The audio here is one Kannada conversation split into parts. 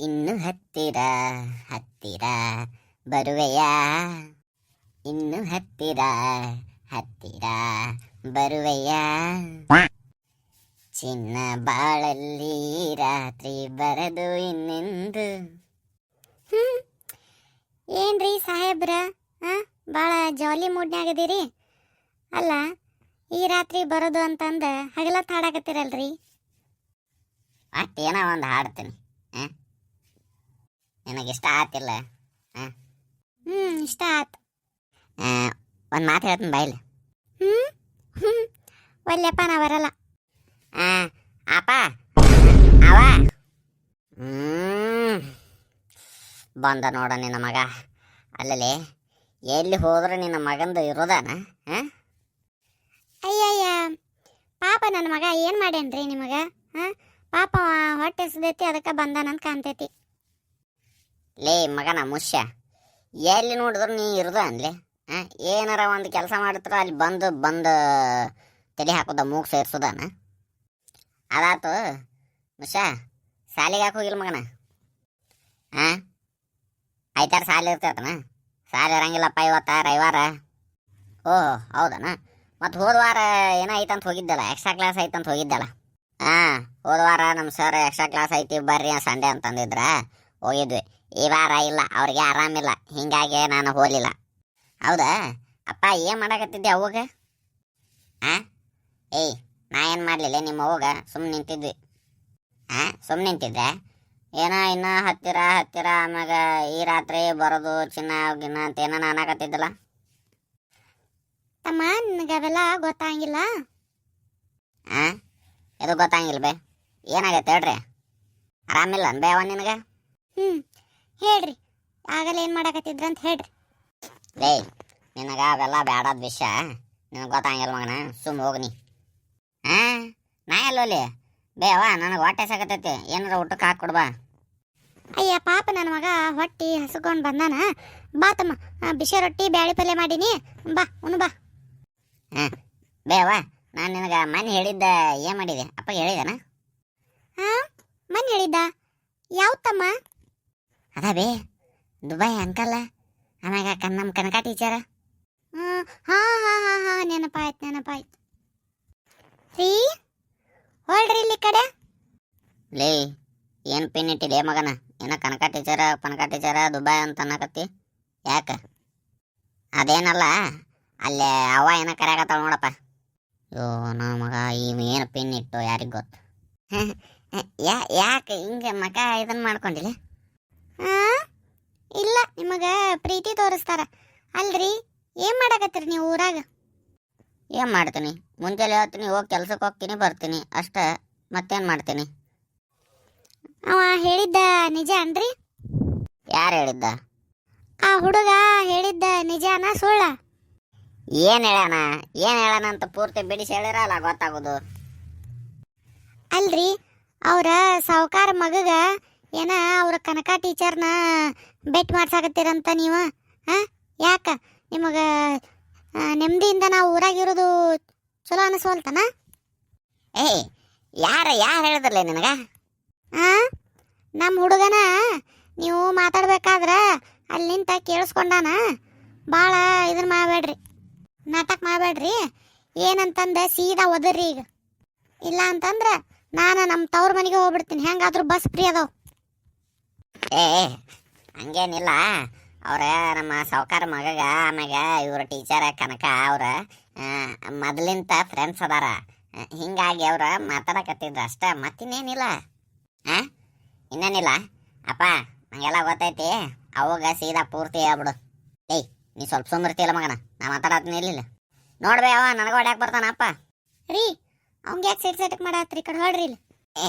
ಇನ್ನು ಹತ್ತಿರ ಹತ್ತಿರ ಬರುವೆಯ, ಇನ್ನು ಹತ್ತಿರ ಹತ್ತಿರ ಬರುವೆಯ, ಚಿನ್ನ ಬಾಳಲ್ಲಿ ರಾತ್ರಿ ಬರದು ಇನ್ನೆಂದು. ಏನ್ರಿ ಸಾಹೇಬ್ರ, ಭಾಳ ಜಾಲಿ ಮೂಡ್ನ್ಯಾಗದೀರಿ. ಅಲ್ಲ, ಈ ರಾತ್ರಿ ಬರೋದು ಅಂತಂದು ಹಗಲತ್ತು ಹಾಡಾಕತ್ತೀರಲ್ರಿ. ಅಷ್ಟೇನೋ ಒಂದು ಹಾಡ್ತೀನಿ. ನಿನಗಿಷ್ಟ ಆತಿಲ್ಲ? ಇಷ್ಟ ಆತು. ಒಂದು ಮಾತು ಹೇಳ್ತೀನಿ ಬಾಯಿಲಿ. ಒಲ್ಲೆಪ್ಪ, ನಾ ಬರಲ್ಲ. ಅಪ್ಪ ಅವ ಬಂದ ನೋಡ ನಿನ್ನ ಮಗ. ಅಲ್ಲಲ್ಲಿ ಎಲ್ಲಿ ಹೋದ್ರೆ ನಿನ್ನ ಮಗಂದು ಇರೋದಾನ? ಅಯ್ಯಯ್ಯ, ಪಾಪ ನನ್ನ ಮಗ ಏನು ಮಾಡ್ಯಾನ್ರಿ ನಿಮಗೆ? ಪಾಪ ಹೊಟ್ಟೆ ಎಸ್ದೈತಿ, ಅದಕ್ಕೆ ಬಂದಾನಂತ ಕಾಣ್ತೈತಿ. ಲೇ ಮಗನ ಮುಷ್ಯ, ಎಲ್ಲಿ ನೋಡಿದ್ರು ನೀ ಇರೋದ ಅನ್ಲಿ. ಏನಾರ ಒಂದು ಕೆಲಸ ಮಾಡಿದ್ರ ಅಲ್ಲಿ ಬಂದು ತಲೆ ಹಾಕೋದ, ಮೂಗು ಸೇರ್ಸೋದಾನ? ಅದಾತು ಮುಷ್ಯ, ಸಾಲಿಗೆ ಯಾಕೆ ಹೋಗಿಲ್ಲ ಮಗನ? ಆಯ್ತಾರ ಸಾಲಿ ಇರ್ತೈತನ? ಸಾಲಿ ಇರಂಗಿಲ್ಲಪ್ಪ ಇವತ್ತ ರವಿವಾರ. ಓಹ್ ಹೌದನ? ಮತ್ತು ಹೋದ ವಾರ ಏನೋ ಐತಂತ ಹೋಗಿದ್ದಲ್ಲ, ಎಕ್ಸ್ಟ್ರಾ ಕ್ಲಾಸ್ ಐತಂತ ಹೋಗಿದ್ದಲ್ಲ. ಹೋದ ವಾರ ನಮ್ಮ ಸರ್ ಎಕ್ಸ್ಟ್ರಾ ಕ್ಲಾಸ್ ಐತಿ ಬರ್ರಿ ಸಂಡೇ ಅಂತಂದಿದ್ರ, ಹೋಗಿದ್ವಿ. ಈ ವಾರ ಇಲ್ಲ, ಅವ್ರಿಗೆ ಆರಾಮಿಲ್ಲ, ಹಿಂಗಾಗಿ ನಾನು ಹೋಗಲಿಲ್ಲ. ಹೌದಾ ಅಪ್ಪ? ಏನು ಮಾಡಕತ್ತಿದ್ದೆ ಅವಾಗ? ಏಯ್, ನಾ ಏನು ಮಾಡಲಿಲ್ಲ, ನಿಮ್ಮ ಅವಾಗ ಸುಮ್ಮನೆ ನಿಂತಿದ್ವಿ. ಸುಮ್ಮನೆ ನಿಂತಿದ್ದೆ ಏನೋ ಇನ್ನೂ ಹತ್ತಿರ ಹತ್ತಿರ, ಆಮ್ಯಾಗ ಈ ರಾತ್ರಿ ಬರೋದು ಚಿನ್ನ ಗಿನ್ನ ಅಂತ ಏನೋ ಅನ್ನಕತ್ತಿದ್ದಲ್ಲ. ತಮ್ಮ, ನಿನಗೆ ಅವೆಲ್ಲ ಗೊತ್ತಾಗಿಲ್ಲ. ಇದು ಗೊತ್ತಾಗಿಲ್ಲ ಬೇ. ಏನಾಗೈತೆ ಹೇಳ್ರಿ? ಆರಾಮಿಲ್ಲ ಬೇ ಅವ ನಿನಗೆ? ಹೇಳ್ರಿ, ಆಗಲ್ಲ ಏನು ಮಾಡಕತ್ತಿದ್ರಂತ ಹೇಳ್ರಿ. ಲೇ, ನಿನಗೆ ಅವೆಲ್ಲ ಬೇಡಾದ ವಿಷಯ ನಿನಗೆ ಗೊತ್ತಾಗಿಲ್ಲ ಮಗನ, ಸುಮ್ಮ ಹೋಗ್ನಿ. ನಾ ಎಲ್ಲೋಲಿ ಬೇ ಅವ, ನನಗೆ ಹೊಟ್ಟೆ ಸಾಕತೈತಿ, ಏನಾರ ಊಟಕ್ಕೆ ಹಾಕ್ಕೊಡ್ಬಾ. ಅಯ್ಯ ಪಾಪ, ನನ್ನ ಮಗ ಹೊಟ್ಟಿ ಹಸ್ಕೊಂಡು ಬಂದಾನ. ಬಾ ತಮ್ಮ, ಬಿಸಿ ರೊಟ್ಟಿ ಬ್ಯಾಳಿ ಪಲ್ಯ ಮಾಡೀನಿ, ಬಾ ಉಣ್ಣು ಬಾ. ಬೇ ಅವ, ನಾನು ನಿನಗೆ ಮನೆ ಹೇಳಿದ್ದ ಏನು ಮಾಡಿದೆ ಅಪ್ಪ ಹೇಳಿದಾನ? ಮನೆ ಹೇಳಿದ್ದ? ಯಾವ ತಮ್ಮ? ಅದ ಬೇ, ದುಬೈ ಅಂಕಲ್ಲ, ಆಮ್ಯಾಗ ನಮ್ಮ ಕನಕ ಟೀಚರ. ಹಾಂ, ನೆನಪಾಯ್ತು. ರೀ, ಹೊಳ್ರಿ ಇಲ್ಲಿ ಕಡೆ. ಲೇ, ಏನು ಪಿನ್ ಇಟ್ಟಿದೆ ಮಗನ? ಏನೋ ಕನಕ ಟೀಚರ ದುಬೈ ಅಂತ ಅನ್ನಕತ್ತಿ, ಯಾಕೆ? ಅದೇನಲ್ಲ, ಅಲ್ಲೇ ಅವ್ವ ಏನೋ ಕರೆಯಾಕತ್ತಾಳ ನೋಡಪ್ಪ. ಯೋ ನಾ ಮಗ, ಏನು ಪಿನ್ ಇಟ್ಟು ಯಾರಿಗೆ ಗೊತ್ತು? ಯಾಕೆ ಹಿಂಗೆ ಮಗ ಇದನ್ನು ಮಾಡ್ಕೊಂಡಿಲ್ಲ? ಇಲ್ಲ, ನಿಮಗೆ ಪ್ರೀತಿ ತೋರಿಸ್ತಾರ ಅಲ್ರಿ. ಏನು ಮಾಡಕತ್ತೀರಿ ನೀವು ಊರಾಗ? ಏನು ಮಾಡ್ತೀನಿ, ಮುಂಜಾನೆ ಹೇಳ್ತೀನಿ, ಹೋಗಿ ಕೆಲ್ಸಕ್ಕೆ ಹೋಗ್ತೀನಿ ಬರ್ತೀನಿ ಅಷ್ಟೇ, ಮತ್ತೇನು ಮಾಡ್ತೀನಿ? ಅವ ಹೇಳಿದ್ದ ನಿಜ ಅನ್ರಿ? ಯಾರು ಹೇಳಿದ್ದ? ಆ ಹುಡುಗ ಹೇಳಿದ್ದ ನಿಜಾನ ಸುಳ್ಳ? ಏನು ಹೇಳಣ ಅಂತ ಪೂರ್ತಿ ಬಿಡಿಸಿ ಹೇಳಿರಲ್ಲ ಗೊತ್ತಾಗೋದು. ಅಲ್ರಿ, ಅವ್ರ ಸಾವುಕಾರ ಮಗಗ ಏನ ಅವ್ರ ಕನಕ ಟೀಚರ್ನ ಬೆಟ್ ಮಾಡ್ಸಾಕತ್ತೀರಂತ ನೀವು. ಯಾಕ ನಿಮಗೆ ನೆಮ್ಮದಿಯಿಂದ ನಾವು ಊರಾಗಿರೋದು ಚಲೋ ಅನಿಸ್ವಲ್ತನ? ಯಾರು ಹೇಳಿದ್ರಲ್ಲ ನಿನಗ? ನಮ್ಮ ಹುಡುಗನ ನೀವು ಮಾತಾಡ್ಬೇಕಾದ್ರೆ ಅಲ್ಲಿ ನಿಂತ ಕೇಳಿಸ್ಕೊಂಡಾನ. ಭಾಳ ಇದನ್ನ ಮಾಡಬೇಡ್ರಿ, ನಾಟಕ ಮಾಡಬೇಡ್ರಿ. ಏನಂತಂದ ಸೀದಾ ಒದರ್ರಿ ಈಗ. ಇಲ್ಲ ಅಂತಂದ್ರೆ ನಾನು ನಮ್ಮ ತವ್ರ ಮನೆಗೆ ಹೋಗ್ಬಿಡ್ತೀನಿ. ಹೆಂಗಾದ್ರೂ ಬಸ್ ಫ್ರೀ ಅದಾವ. ಹಂಗೇನಿಲ್ಲ, ಅವ್ರ ನಮ್ಮ ಸಾವುಕಾರ ಮಗಗ ಆಮ್ಯಾಗ ಇವ್ರ ಟೀಚರ್ ಕನಕ ಅವ್ರ ಮೊದಲಿಂತ ಫ್ರೆಂಡ್ಸ್ ಅದಾರ, ಹಿಂಗಾಗಿ ಅವ್ರ ಮಾತಾಡಕತ್ತಿದ್ರು ಅಷ್ಟೇ, ಮತ್ತಿನ್ನೇನಿಲ್ಲ. ಇನ್ನೇನಿಲ್ಲ ಅಪ್ಪ, ನಂಗೆಲ್ಲ ಗೊತ್ತೈತಿ. ಅವಾಗ ಸೀದಾ ಪೂರ್ತಿ ಹೇಳ್ಬಿಡು. ಏಯ್, ನೀ ಸ್ವಲ್ಪ ಸುಮ್ಮರ್ತಿಲ್ಲ ಮಗನ, ನಾ ಮಾತಾಡತ್ತೀನಿ ಇರ್ಲಿಲ್ಲ. ನೋಡ್ಬೇ ಅವ ನನಗೆ ಹೊಡ್ಯಾಕೆ ಬರ್ತಾನಪ್ಪ. ರೀ, ಅವಂಗೆ ಯಾಕೆ ಸೆಟ್ಕ್ ಮಾಡತ್ರಿ? ಈ ಕಡೆ ಹೊಡ್ರಿ ಇಲ್ಲಿ.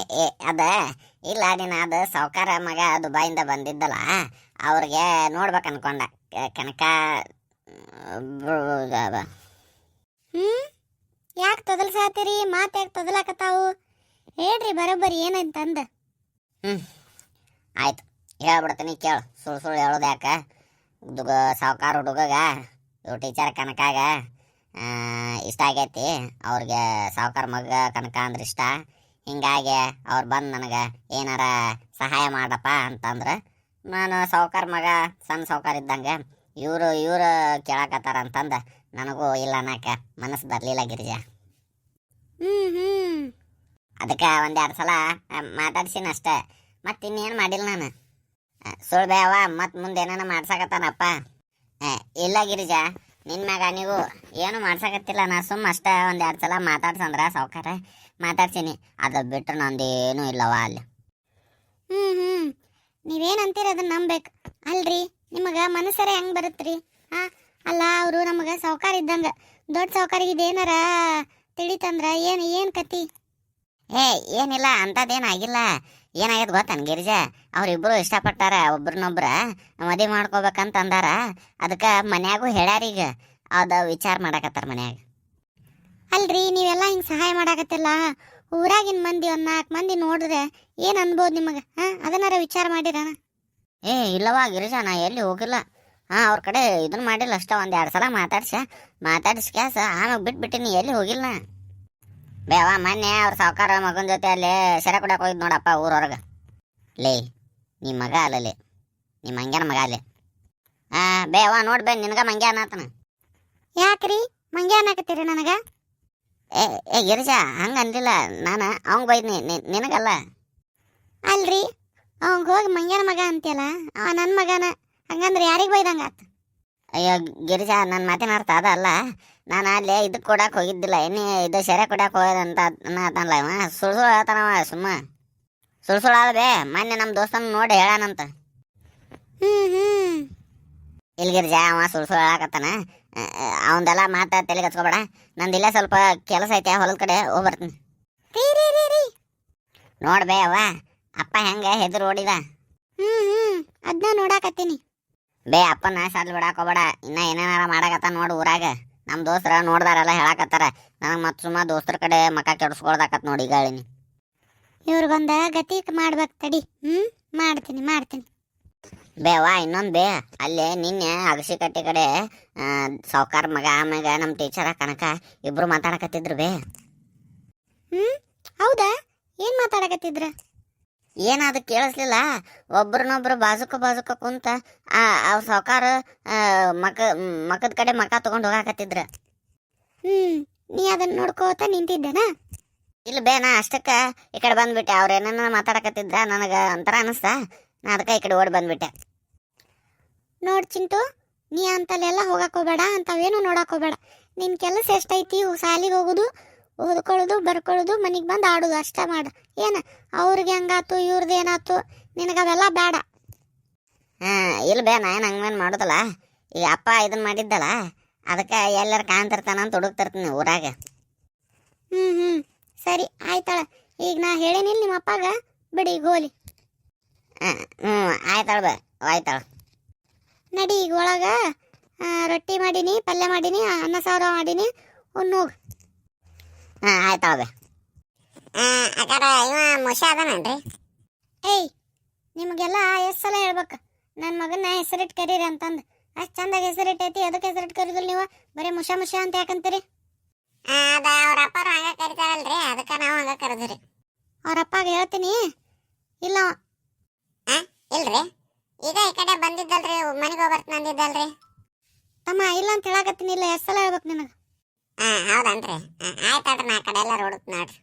ಅದ ಇಲ್ಲ, ನೀನು ಅದು ಸಾವುಕಾರ ಮಗ ದುಬೈಯಿಂದ ಬಂದಿದ್ದಲ್ಲ, ಅವ್ರಿಗೆ ನೋಡ್ಬೇಕು ಅನ್ಕೊಂಡ. ಕನಕ ಯಾಕೆ ತೊದಲ್ಸಾತೀರಿ? ಮಾತು ಯಾಕೆ ತೊದಲಾಕತ್ತಾವು? ಹೇಳ್ರಿ ಬರೋಬ್ಬರಿ ಏನಂತಂದ. ಆಯ್ತು, ಹೇಳ್ಬಿಡ್ತೀನಿ ಕೇಳು. ಸುಳ್ಳು ಹೇಳೋದು ಯಾಕೆ? ಸಾವುಕಾರ ಹುಡುಗಗ ಇವ್ ಟೀಚರ್ ಕನಕಾಗ ಇಷ್ಟ ಆಗೈತಿ ಅವ್ರಿಗೆ ಸಾವ್ಕಾರ ಮಗ ಕನಕ ಅಂದ್ರೆ ಇಷ್ಟ. ಹಿಂಗಾಗಿ ಅವ್ರು ಬಂದು ನನಗೆ ಏನಾರ ಸಹಾಯ ಮಾಡಪ್ಪ ಅಂತಂದ್ರೆ ನಾನು ಸಾವ್ಕಾರ ಮಗ ಸಣ್ಣ ಸಾವ್ಕಾರ ಇದ್ದಂಗೆ ಇವರು ಕೇಳಕತ್ತಾರ ಅಂತಂದು ನನಗೂ ಇಲ್ಲ ಅನ್ನಕ್ಕೆ ಮನಸ್ಸು ಬರಲಿಲ್ಲ ಗಿರಿಜಾ. ಅದಕ್ಕೆ ಒಂದೆರಡು ಸಲ ಮಾತಾಡ್ಸಿನ ಅಷ್ಟೇ, ಮತ್ತಿನ್ನೇನು ಮಾಡಿಲ್ಲ ನಾನು. ಸುಳ್ಬೆ ಅವ ಮತ್ತು ಮುಂದೆ ಏನಾನ ಮಾಡ್ಸಕತ್ತಾನಪ್ಪ. ಇಲ್ಲ ಗಿರಿಜಾ, ನಿನ್ನ ಮ್ಯಾಗ ನೀವು ಏನು ಮಾಡ್ಸಕತ್ತಿಲ್ಲ. ನಾ ಸುಮ್ಮ ಅಷ್ಟೇ ಒಂದೆರಡು ಸಲ ಮಾತಾಡ್ಸಂದ್ರ ಸಾವ್ಕಾರ ಮಾತಾಡ್ಸೀನಿ, ಅದು ಬಿಟ್ಟರೆ ನಂದೇನೂ ಇಲ್ಲವ ಅಲ್ಲಿ. ನೀವೇನಂತೀರ ಅದನ್ನ ನಂಬೇಕು ಅಲ್ರಿ. ನಿಮಗೆ ಮನಸ್ಸರ ಹೆಂಗೆ ಬರುತ್ತ್ರಿ? ಅಲ್ಲ, ಅವರು ನಮಗೆ ಸಾವ್ಕಾರ ಇದ್ದಂಗೆ, ದೊಡ್ಡ ಸಾವ್ಕಾರಿಗೆ ಇದೇನಾರ ತಿಳಿತಂದ್ರ ಏನು ಕತಿ? ಏನಿಲ್ಲ, ಅಂಥದ್ದೇನಾಗಿಲ್ಲ. ಏನಾಗ್ಯದ ಗೊತ್ತಾನ ಗಿರಿಜಾ, ಅವ್ರಿಬ್ರು ಇಷ್ಟಪಟ್ಟಾರ, ಒಬ್ರನ್ನೊಬ್ರ ಮದುವೆ ಮಾಡ್ಕೋಬೇಕಂತ ಅಂದಾರ. ಅದಕ್ಕೆ ಮನ್ಯಾಗೂ ಹೇಳ್ಯಾರೀಗ, ಅದು ವಿಚಾರ ಮಾಡಕತ್ತಾರ ಮನ್ಯಾಗ. ಅಲ್ರಿ, ನೀವೆಲ್ಲ ಹಿಂಗೆ ಸಹಾಯ ಮಾಡಾಕತ್ತಿಲ್ಲ, ಊರಾಗಿನ ಮಂದಿ ಒಂದು 4 ಮಂದಿ ನೋಡಿದ್ರೆ ಏನು ಅನ್ಬೋದು ನಿಮಗೆ? ಅದನ್ನಾರ ವಿಚಾರ ಮಾಡಿರಣ? ಇಲ್ಲವಾ ಗಿರಿಜಾ, ನಾ ಎಲ್ಲಿ ಹೋಗಿಲ್ಲ. ಅವ್ರ ಕಡೆ ಇದನ್ನ ಮಾಡಿಲ್ಲ ಅಷ್ಟ. ಒಂದೆರಡು ಸಲ ಮಾತಾಡ್ಸ್ಕ್ಯಾಸ ಆಮೇಲೆ ಬಿಟ್ಬಿಟ್ಟಿನಿ, ಎಲ್ಲಿ ಹೋಗಿಲ್ಲ. ಬೇವ ಮೊನ್ನೆ ಅವ್ರ ಸಾವ್ಕಾರ ಮಗನ ಜೊತೆ ಅಲ್ಲಿ ಸೆರೆ ಕುಡಿಯಕ್ಕೆ ಹೋಗಿದ್ ನೋಡಪ್ಪ ಊರೊಳಗೆ. ಲೇ, ನಿಮ್ಮ ಮಗ ಅಲ್ಲಲೇ, ನಿಮ್ಮ ಮಂಗ್ಯನ ಮಗ ಅಲ್ಲೇ. ಬೇವ ನೋಡ್ಬೇ, ನಿನಗ ಮಂಗ್ಯ ಅನ್ನತನ. ಯಾಕ್ರಿ ಮಂಗ್ಯ ಅನ್ನಕತ್ತೀರಿ ನನಗೆ? ಗಿರಿಜಾ, ಹಂಗೆ ಅಂದಿಲ್ಲ ನಾನು, ಅವಂಗೆ ಬೈದ್ನಿ, ನಿನಗಲ್ಲ. ಅಲ್ರಿ, ಅವಂಗೆ ಹೋಗಿ ಮಂಗ್ಯನ ಮಗ ಅಂತೀಯಲ್ಲ, ಅವ ನನ್ನ ಮಗನ, ಹಂಗಂದ್ರೆ ಯಾರಿಗೆ ಬೈದಂಗಾತ? ಅಯ್ಯೋ ಗಿರಿಜಾ, ನನ್ನ ಮಾತಿನ ಅರ್ಥ ಅದಲ್ಲ. ನಾನು ಅಲ್ಲಿ ಇದಕ್ಕೆ ಕೊಡಕ್ಕೆ ಹೋಗಿದ್ದಿಲ್ಲ, ಇದು ಸೆರೆ ಕೊಡಕ್ಕೆ ಹೋಗೋದಂತ ಅನ್ನತನಲ್ಲ ಇವ. ಸುಳ್ಳು ಹೇಳ್ತಾನವ, ಸುಮ್ಮ ಸುಳ್ಳು ಬೇ. ಮೊನ್ನೆ ನಮ್ಮ ದೋಸ್ತನ ನೋಡಿ ಹೇಳಾನಂತ. ಇಲ್ಲಿ ಗಿರಿಜಾ, ಅವ ಸುಳ್ಳು ಹೇಳಾಕತ್ತಾನ. ಅವಂದೆಲ್ಲ ಮಾತಾ ತಲೆಗೆ ಹಚ್ಕೋಬೇಡ. ನಂದಿಲ್ಲ ಸ್ವಲ್ಪ ಕೆಲಸ ಐತೆ, ಹೊಲದ ಕಡೆ ಹೋಗ್ಬರ್ತೀನಿ. ನೋಡ್ಬೇ ಅವ್ವ, ಅಪ್ಪ ಹೆಂಗೆ ಹೆದರು ಓಡಿದ. ಅದನ್ನ ನೋಡಾಕತ್ತೀನಿ. ಬೇ, ಅಪ್ಪನ ಸಾದ್ಲು ಬಿಡಾಕ ಹೋಗ್ಬೇಡ. ಇನ್ನ ಏನೇನಾರ ಮಾಡಾಕತ್ತ ನೋಡು ಊರಾಗ. ನಮ್ಮ ದೋಸ್ತರ ನೋಡ್ದಾರೆಲ್ಲ ಹೇಳಾಕತ್ತಾರ. ನನಗೆ ಮತ್ತೆ ಸುಮ್ಮ ದೋಸ್ತರ ಕಡೆ ಮಕ್ಕ ಕೆಡಿಸ್ಕೊಳ್ದಾಕತ್ ನೋಡಿ ಈಗ ಹೇಳಿನಿ. ಇವ್ರಿಗೊಂದ ಗತಿ ಮಾಡ್ಬೇಕು ತಡಿ. ಮಾಡ್ತೀನಿ. ಬೇವಾ, ಇನ್ನೊಂದು ಬೇ, ಅಲ್ಲೇ ನಿನ್ನೆ ಅಗಸಿಕಟ್ಟಿ ಕಡೆ ಸಾವ್ಕಾರ ಮಗ ಆಮ್ಯಾಗ ನಮ್ಮ ಟೀಚರ ಕನಕ ಇಬ್ರು ಮಾತಾಡಕತ್ತಿದ್ರು ಬೇ. ಹೌದಾ? ಏನು ಮಾತಾಡಕತ್ತಿದ್ರ? ಏನಾದ್ರು ಕೇಳಿಸ್ಲಿಲ್ಲ. ಒಬ್ರನ್ನೊಬ್ರು ಬಾಜುಕ ಕುಂತ ಅವ್ರ ಸಾವ್ಕಾರ ಮಕದ ಕಡೆ ಮಕ ತಗೊಂಡು ಹೋಗಾಕತ್ತಿದ್ರ. ನೀ ಅದನ್ನ ನೋಡ್ಕೋತ ನಿಂತಿದ್ದೇನ? ಇಲ್ಲ ಬೇ, ನಾ ಅಷ್ಟಕ್ಕೆ ಈ ಕಡೆ ಬಂದ್ಬಿಟ್ಟೆ. ಅವ್ರು ಏನೇನ ಮಾತಾಡಕತ್ತಿದ್ರ, ನನಗೆ ಒಂಥರ ಅನಿಸ್ತಾ, ನಾ ಅದಕ್ಕೆ ಈ ಕಡೆ ಓಡಿ ಬಂದ್ಬಿಟ್ಟೆ. ನೋಡ್ ಚಿಂಟು, ನೀ ಅಂತಲ್ಲೆಲ್ಲ ಹೋಗಕ್ಕೆ ಹೋಗ್ಬೇಡ, ಅಂಥವೇನು ನೋಡಕ್ಕೆ ಹೋಗ್ಬೇಡ. ನಿನ್ನ ಕೆಲಸ ಎಷ್ಟೈತಿ? ಶಾಲಿಗೆ ಹೋಗೋದು, ಓದ್ಕೊಳ್ಳೋದು, ಬರ್ಕೊಳ್ಳೋದು, ಮನೆಗೆ ಬಂದು ಆಡೋದು ಅಷ್ಟೇ ಮಾಡು. ಏನು ಅವ್ರಿಗೆ ಹೆಂಗಾತು, ಇವ್ರದ್ದು ಏನಾಯ್ತು, ನಿನಗವೆಲ್ಲ ಬೇಡ. ಇಲ್ಲ ಬೇ, ನಾ ಏನು ಹಂಗೇನು ಮಾಡೋದಲ್ಲ. ಈಗ ಅಪ್ಪ ಇದನ್ನ ಮಾಡಿದ್ದಲ್ಲ, ಅದಕ್ಕೆ ಎಲ್ಲರ ಕಾಣ್ತಿರ್ತಾನಂತ ಹುಡುಕ್ತಿರ್ತೀನಿ ಊರಾಗ. ಸರಿ ಆಯ್ತಾಳ. ಈಗ ನಾ ಹೇಳೇನಿಲ್ಲ ನಿಮ್ಮ ಅಪ್ಪಾಗ, ಬಿಡಿ ಈಗ ಹೋಲಿ. ಆಯ್ತಾಳ ಬೇ, ಆಯ್ತಾಳ. ನಡಿ, ಈಗ ಒಳಗೆ ರೊಟ್ಟಿ ಮಾಡೀನಿ, ಪಲ್ಯ ಮಾಡೀನಿ, ಅನ್ನ ಸಾರು ಮಾಡೀನಿ, ಉಣ್ಣೋಗು. ಆಯ್ತಾಳ ಬೇ. ಅಕ್ಕಾರ, ಇವ ಮುಷ ಅದನನ್ರಿ? ನಿಮಗೆಲ್ಲ ಎಷ್ಟು ಸಲ ಹೇಳ್ಬೇಕು ನನ್ನ ಮಗನ ಹೆಸರಿಟ್ಟು ಕರೀರಿ ಅಂತಂದು. ಅಷ್ಟು ಚಂದಾಗಿ ಹೆಸರಿಟ್ಟೈತಿ, ಅದಕ್ಕೆ ಹೆಸರಿಟ್ಟು ಕರೀದಿಲ್ಲ ನೀವು. ಬರೀ ಮುಷ ಅಂತ ಯಾಕಂತೀರಿ? ಅದ ಅವ್ರ ಅಪ್ಪರು ಹಂಗ ಕರಿತಾರಲ್ರಿ, ಅದಕ್ಕೆ ನಾವು ಹಂಗ ಕರೆದ್ರಿ. ಅವ್ರ ಅಪ್ಪಾಗ ಹೇಳ್ತೀನಿ. ಇಲ್ಲ ಇಲ್ರಿ, ಈಗ ಈ ಕಡೆ ಬಂದಿದ್ದಲ್ರಿ, ಮನೆಗೆ ಹೋಗ್ಬರ್ತೀನಿ ಅಂದಿದ್ದಲ್ರಿ. ತಮ್ಮ ಇಲ್ಲ ಅಂತ ಹೇಳಕತ್ತೀನಿ. ಇಲ್ಲ ಎಷ್ಟು ಸಲ ಹೇಳ್ಬೇಕು ನಿನಗೆ? ಹೌದನ್ರಿ? ಆಯ್ತಾಡ್ರಿ, ನಾ ಆ ಕಡೆ ಎಲ್ಲ ಹುಡುಕ್ ನೋಡ್ರಿ.